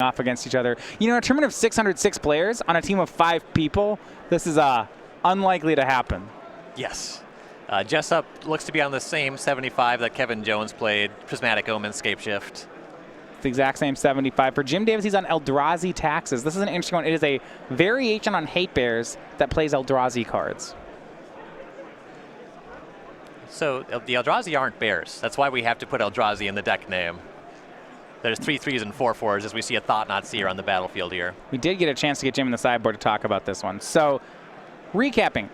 off against each other. You know, a tournament of 606 players on a team of 5 people, this is unlikely to happen. Yes. Jessup looks to be on the same 75 that Kevin Jones played, Prismatic Omen, Scapeshift. It's the exact same 75. For Jim Davis, he's on Eldrazi Taxes. This is an interesting one. It is a variation on Hate Bears that plays Eldrazi cards. So the Eldrazi aren't bears. That's why we have to put Eldrazi in the deck name. There's 3 3s and 4 4s as we see a Thought-Knot Seer on the battlefield here. We did get a chance to get Jim in the sideboard to talk about this one. So, recapping.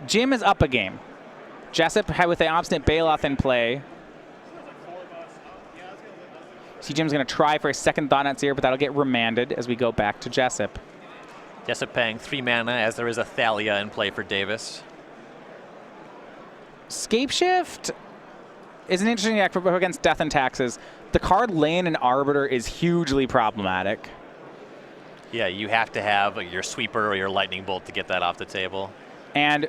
Jim is up a game. Jessup with the Obstinate Baloth in play. See, Jim's going to try for a second Thought-Knot Seer, but that'll get remanded as we go back to Jessup. Jessup paying 3 mana as there is a Thalia in play for Davis. Scapeshift is an interesting deck against Death and Taxes. The card Lane and Arbiter is hugely problematic. Yeah, you have to have your Sweeper or your Lightning Bolt to get that off the table. And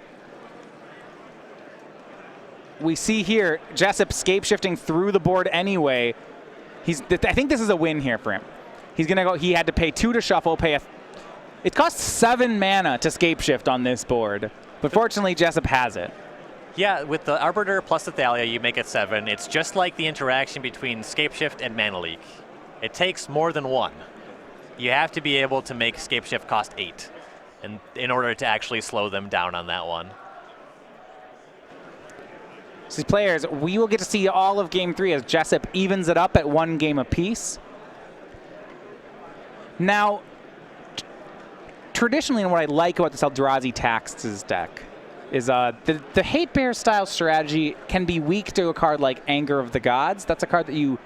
we see here Jessup Scapeshifting through the board anyway. I think this is a win here for him. He's gonna go. He had to pay 2 to shuffle. It costs 7 mana to Scapeshift on this board, but fortunately Jessup has it. Yeah, with the Arbiter plus the Thalia, you make it 7. It's just like the interaction between Scapeshift and Mana Leak. It takes more than 1. You have to be able to make Scapeshift cost 8 in order to actually slow them down on that one. So these players, we will get to see all of Game 3 as Jessup evens it up at 1 game apiece. Now, traditionally, and what I like about this Eldrazi Taxes deck is the Hate Bear style strategy can be weak to a card like Anger of the Gods. That's a card that you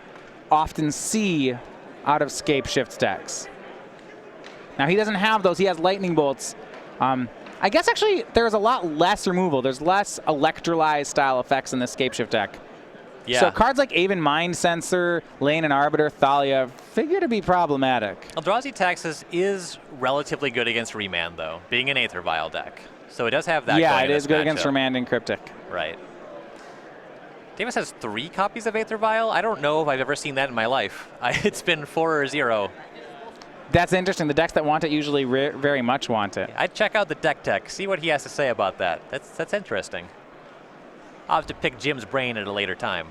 often see out of Scapeshift's decks. Now, he doesn't have those. He has Lightning Bolts. I guess actually there's a lot less removal. There's less Electrolyze style effects in the Scapeshift deck. Yeah. So cards like Aven Mind Sensor, Lane and Arbiter, Thalia figure to be problematic. Eldrazi Taxes is relatively good against Remand, though, being an Aether Vial deck. So it does have that. Yeah, it is good against Remand and Cryptic. Right. Davis has 3 copies of Aether Vial. I don't know if I've ever seen that in my life. It's been 4 or 0. That's interesting. The decks that want it usually very much want it. I'd check out the deck tech, see what he has to say about that. That's interesting. I'll have to pick Jim's brain at a later time.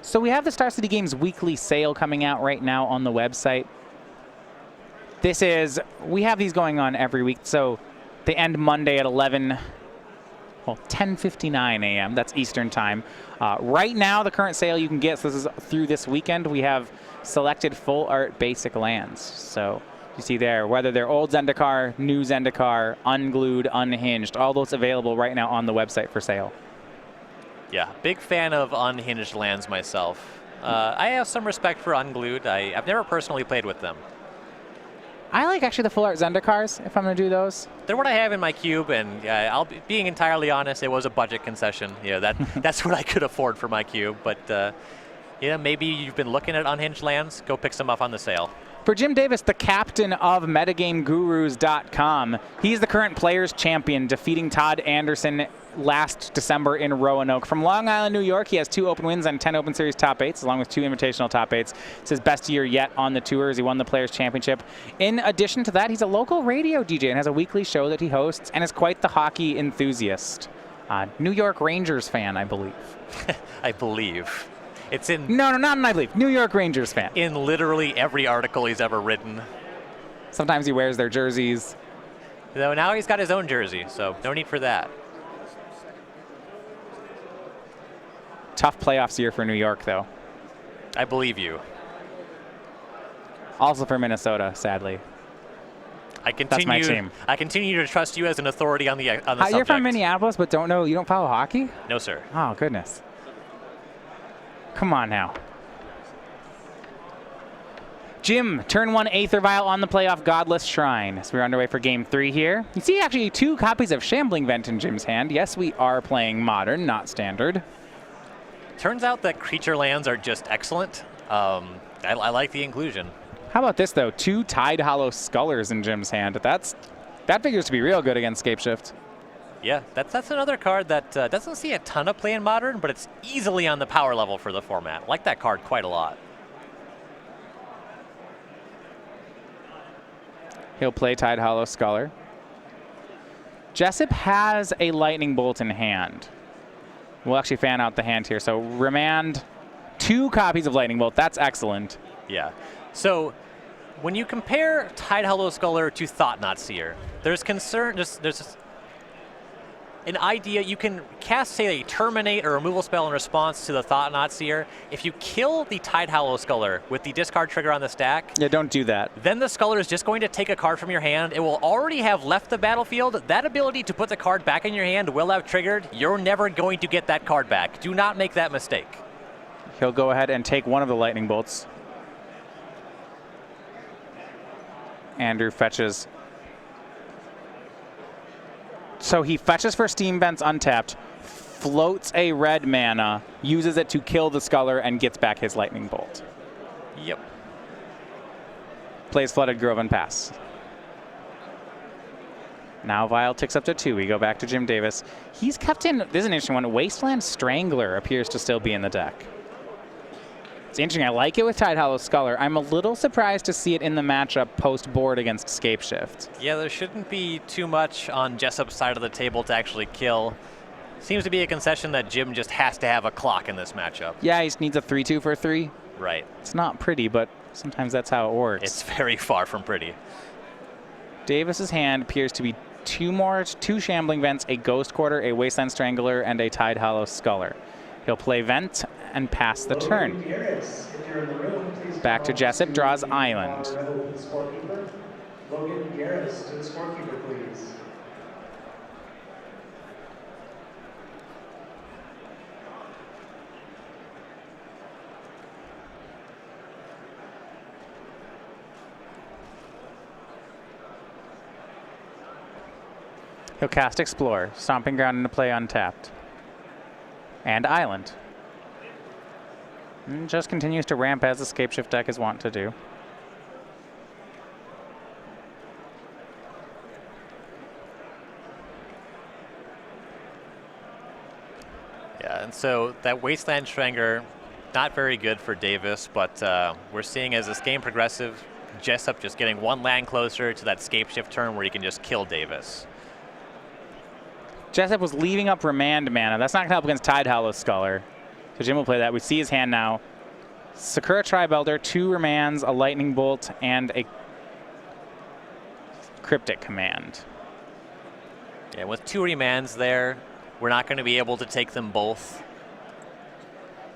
So we have the Star City Games weekly sale coming out right now on the website. We have these going on every week. So they end Monday at 10:59 a.m. That's Eastern time. Right now, the current sale you can get, so this is through this weekend, we have selected full art basic lands. So you see there, whether they're old Zendikar, new Zendikar, unglued, unhinged, all those available right now on the website for sale. Yeah, big fan of unhinged lands myself. I have some respect for unglued. I've never personally played with them. I like actually the full art Zendikars, if I'm going to do those. They're what I have in my cube, and being entirely honest, it was a budget concession. Yeah, that's what I could afford for my cube. But yeah, maybe you've been looking at unhinged lands. Go pick some up on the sale. For Jim Davis, the captain of MetaGameGurus.com, he's the current Players Champion, defeating Todd Anderson last December in Roanoke. From Long Island, New York, he has 2 open wins and 10 Open Series top 8s, along with 2 Invitational top 8s. It's his best year yet on the tours. He won the Players Championship. In addition to that, he's a local radio DJ and has a weekly show that he hosts, and is quite the hockey enthusiast. New York Rangers fan, I believe. I believe. It's in... No, not an I believe. New York Rangers fan. In literally every article he's ever written. Sometimes he wears their jerseys. Though now he's got his own jersey, so no need for that. Tough playoffs year for New York, though. I believe you. Also for Minnesota, sadly. That's my team. I continue to trust you as an authority on the subject. You're from Minneapolis, but you don't follow hockey? No, sir. Oh, goodness. Come on now. Jim, turn 1 Aether Vial on the playoff Godless Shrine. So we're underway for Game 3 here. You see actually 2 copies of Shambling Vent in Jim's hand. Yes, we are playing Modern, not Standard. Turns out that creature lands are just excellent. I like the inclusion. How about this, though? 2 Tide Hollow Scullers in Jim's hand. That figures to be real good against Scapeshift. Yeah, that's another card that doesn't see a ton of play in Modern, but it's easily on the power level for the format. I like that card quite a lot. He'll play Tide Hollow Sculler. Jessup has a Lightning Bolt in hand. We'll actually fan out the hand here. So remand 2 copies of Lightning Bolt. That's excellent. Yeah. So when you compare Tide Hollow Sculler to Thought-Knot Seer, there's concern. There's an idea you can cast, say, a Terminate or removal spell in response to the Thought-Knot Seer. If you kill the Tide Hollow Sculler with the discard trigger on the stack, yeah, don't do that. Then the Sculler is just going to take a card from your hand. It will already have left the battlefield. That ability to put the card back in your hand will have triggered. You're never going to get that card back. Do not make that mistake. He'll go ahead and take one of the Lightning Bolts. Andrew fetches. So he fetches for Steam Vents untapped, floats a red mana, uses it to kill the Sculler, and gets back his Lightning Bolt. Yep. Plays Flooded Grove and pass. Now Vial ticks up to 2. We go back to Jim Davis. He's kept in, this is an interesting one, Wasteland Strangler appears to still be in the deck. It's interesting. I like it with Tide Hollow Sculler. I'm a little surprised to see it in the matchup post-board against Scapeshift. Yeah, there shouldn't be too much on Jessup's side of the table to actually kill. Seems to be a concession that Jim just has to have a clock in this matchup. Yeah, he just needs a 3-2 for 3. Right. It's not pretty, but sometimes that's how it works. It's very far from pretty. Davis's hand appears to be 2 Shambling Vents, a Ghost Quarter, a Wasteland Strangler, and a Tide Hollow Sculler. He'll play Vent and pass the turn. Back to Jessup, draws Island. Logan Garris to the scorekeeper, please. He'll cast Explore, Stomping Ground into play untapped. And Island. And just continues to ramp as the Scapeshift deck is wont to do. Yeah, and so that Wasteland Strangler, not very good for Davis, but we're seeing as this game progresses, Jessup just getting 1 land closer to that Scapeshift turn where he can just kill Davis. Jessup was leaving up Remand mana. That's not going to help against Tide Hollow Sculler. So Jim will play that. We see his hand now. Sakura Tribelder, 2 Remands, a Lightning Bolt, and a Cryptic Command. Yeah, with 2 Remands there, we're not going to be able to take them both.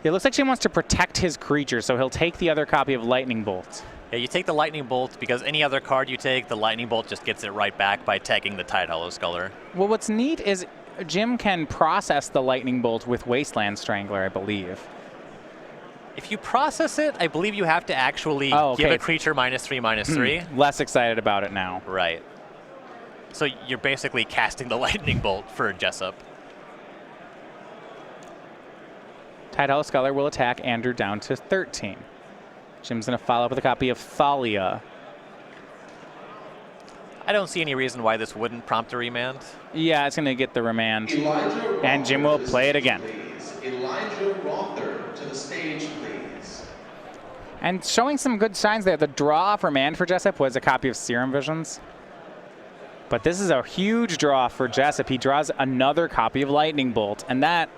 It looks like Jim wants to protect his creature, so he'll take the other copy of Lightning Bolt. Yeah, you take the Lightning Bolt because any other card you take, the Lightning Bolt just gets it right back by tagging the Tide Hollow Sculler. Well, what's neat is Jim can process the Lightning Bolt with Wasteland Strangler, I believe. If you process it, I believe you have to actually give a creature -3/-3. Less excited about it now. Right. So you're basically casting the Lightning Bolt for Jessup. Tide Hollow Sculler will attack Andrew down to 13. Jim's going to follow up with a copy of Thalia. I don't see any reason why this wouldn't prompt a remand. Yeah, it's going to get the remand. And Jim will play it again. Elijah Rother to the stage, please. And showing some good signs there. The draw off remand for Jessup was a copy of Serum Visions. But this is a huge draw for Jessup. He draws another copy of Lightning Bolt. And that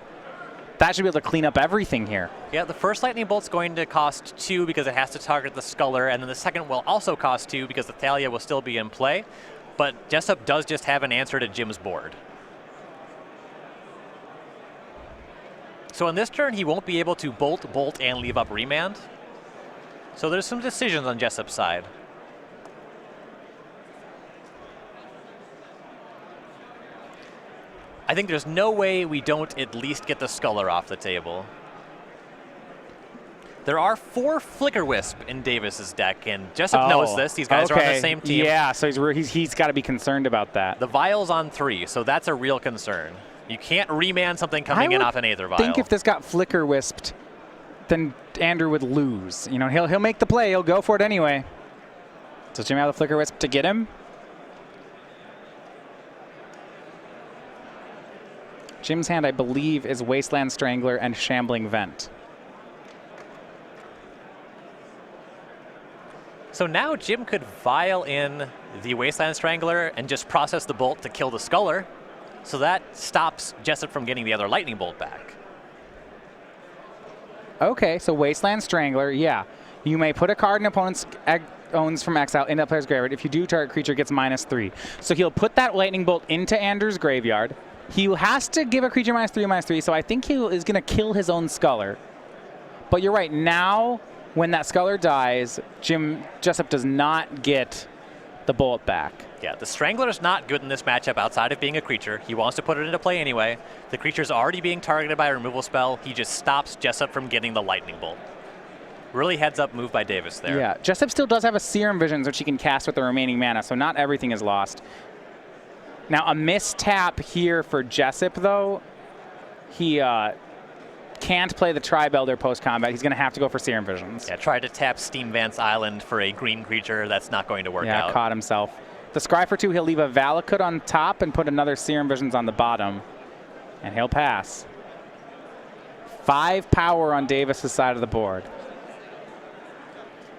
should be able to clean up everything here. Yeah, the first Lightning Bolt's going to cost 2 because it has to target the Sculler, and then the second will also cost 2 because the Thalia will still be in play. But Jessup does just have an answer to Jim's board. So on this turn, he won't be able to bolt, and leave up remand. So there's some decisions on Jessup's side. I think there's no way we don't at least get the Sculler off the table. There are 4 Flicker Wisp in Davis's deck, and Jessup knows this. These guys are on the same team. Yeah, so he's got to be concerned about that. The Vial's on 3, so that's a real concern. You can't remand something coming in off an Aether Vial. I think if this got Flicker Wisped, then Andrew would lose. You know, he'll make the play. He'll go for it anyway. Does Jim have the Flicker Wisp to get him? Jim's hand, I believe, is Wasteland Strangler and Shambling Vent. So now Jim could vial in the Wasteland Strangler and just process the bolt to kill the Sculler. So that stops Jessup from getting the other Lightning Bolt back. Okay, so Wasteland Strangler, yeah. You may put a card an opponent's owns from exile into the player's graveyard. If you do, target creature gets -3. So he'll put that Lightning Bolt into Andrew's graveyard. He has to give a creature -3/-3, so I think he is going to kill his own Sculler. But you're right, now when that Sculler dies, Jessup does not get the Bolt back. Yeah, the Strangler's not good in this matchup outside of being a creature. He wants to put it into play anyway. The creature's already being targeted by a removal spell. He just stops Jessup from getting the Lightning Bolt. Really heads up move by Davis there. Yeah, Jessup still does have a Serum Visions, which he can cast with the remaining mana, so not everything is lost. Now, a mistap here for Jessup, though. He can't play the Tribe Elder post-combat. He's going to have to go for Serum Visions. Yeah, tried to tap Steam Vance Island for a green creature. That's not going to work out. Yeah, caught himself. The Scry for 2, he'll leave a Valakut on top and put another Serum Visions on the bottom. And he'll pass. 5 power on Davis's side of the board.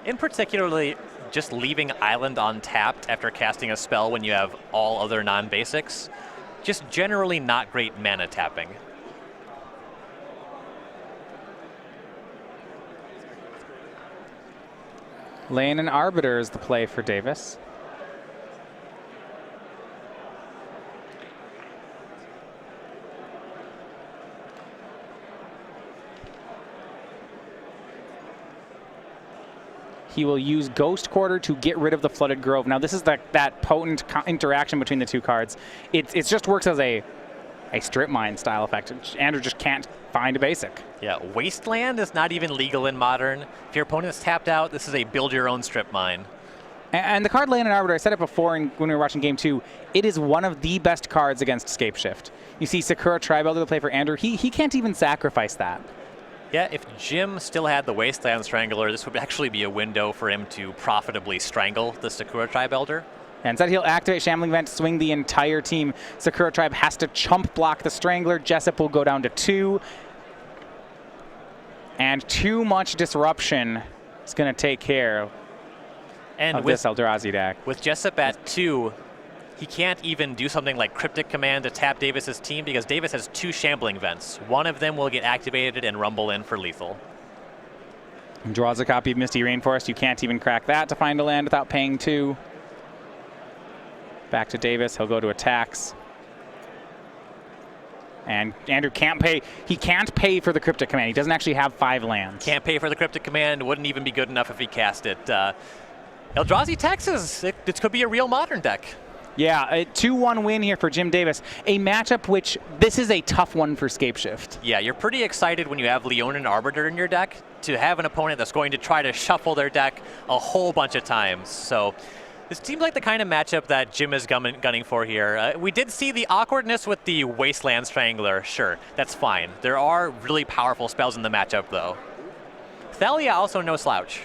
In particularly, just leaving Island untapped after casting a spell when you have all other non-basics, just generally not great mana tapping. Laying an Arbiter is the play for Davis. He will use Ghost Quarter to get rid of the Flooded Grove. Now, this is that potent interaction between the two cards. It just works as a Strip Mine style effect. Andrew just can't find a basic. Yeah, Wasteland is not even legal in Modern. If your opponent's tapped out, this is a build your own Strip Mine. And the card Laying an Arbiter, I said it before when we were watching Game 2, it is one of the best cards against Scapeshift. You see Sakura Tribe Elder to play for Andrew. He can't even sacrifice that. Yeah, if Jim still had the Wasteland Strangler, this would actually be a window for him to profitably strangle the Sakura Tribe Elder. And instead he'll activate Shambling Vent, swing the entire team. Sakura Tribe has to chump block the Strangler. Jessup will go down to 2. And too much disruption is going to take care of this Eldrazi deck. With Jessup at 2, he can't even do something like Cryptic Command to tap Davis's team because Davis has 2 Shambling Vents. One of them will get activated and rumble in for lethal. And draws a copy of Misty Rainforest. You can't even crack that to find a land without paying 2. Back to Davis. He'll go to attacks. And Andrew can't pay. He can't pay for the Cryptic Command. He doesn't actually have 5 lands. Can't pay for the Cryptic Command. Wouldn't even be good enough if he cast it. Eldrazi Texas. It could be a real Modern deck. Yeah, a 2-1 win here for Jim Davis. A matchup which, this is a tough one for Scapeshift. Yeah, you're pretty excited when you have Leonin Arbiter in your deck to have an opponent that's going to try to shuffle their deck a whole bunch of times. So this seems like the kind of matchup that Jim is gunning for here. We did see the awkwardness with the Wasteland Strangler. Sure, that's fine. There are really powerful spells in the matchup, though. Thalia also no slouch.